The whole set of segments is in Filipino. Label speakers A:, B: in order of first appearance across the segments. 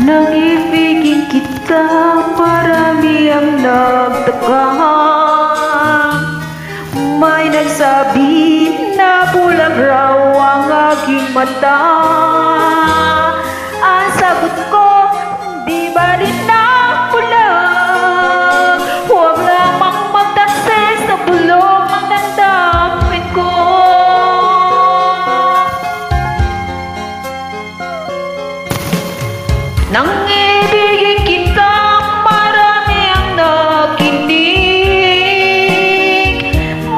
A: Nang ibigin kita, marami ang nagtaka. May nagsabi na bulag raw ang aking mata. Ang sagot ko, di ba rin na bulag? Huwag lamang magtasis sa bulong ng damdamin ko. Nang ibigin kita, marami ang nakinig.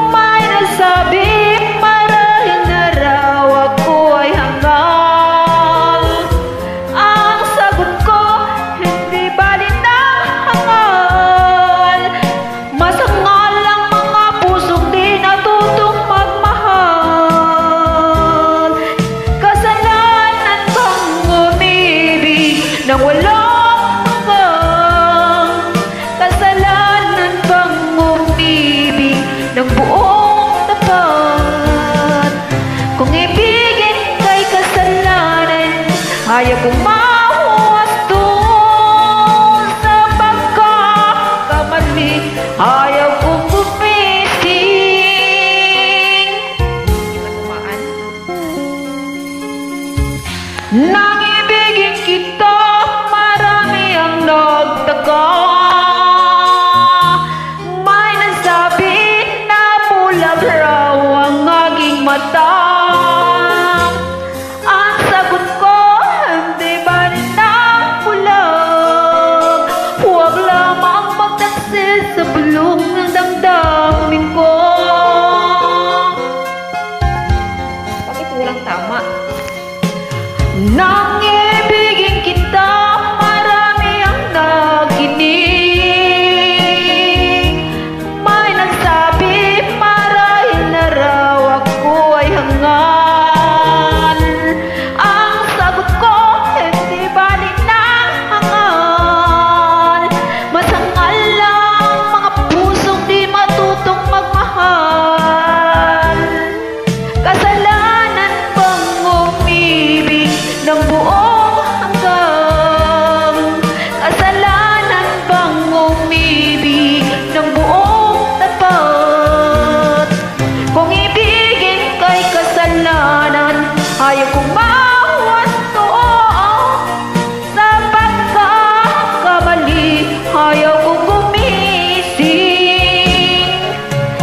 A: May nasabi, marahil na raw ako ay hangal. Ang sagot ko, hindi bali na hangal. Masangal ang mga pusong di natutong magmahal. Kasalanan bang umibig nang walang hanggang? Kasalanan bang umibig ng buong tapat? Kung ibigin kay kasalanan, ayaw kong mahuwasto sa pagkakamali, ayaw kong gumising. Nang ibigin kita, marami ang nagtaka. May nagsabi na bulag raw ang aking mata. Ang sagot ko, hindi ba rin na bulag? Huwag lamang magtasis sa bulong ng damdamin ko. Bakit walang tama? Nang ibigin kita, marami ang nakinig. May nagsabi, marahil na raw ako ay hangal. Ang sagot ko, hindi bali na hangal. Masangal lang mga pusong di matutong magmahal. Kasalanan bang umibig ng buong hanggang? Kasalanan bang umibig ng buong tapat? Kung ibigin kay kasalanan, ayaw kong mahuwasto sa pagkakamali, ayaw kong gumising.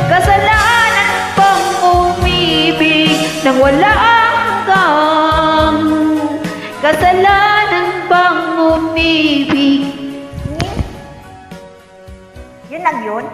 A: Kasalanan bang umibig nang wala hanggang? Kasalanan bang umibig?
B: Yun lang yun?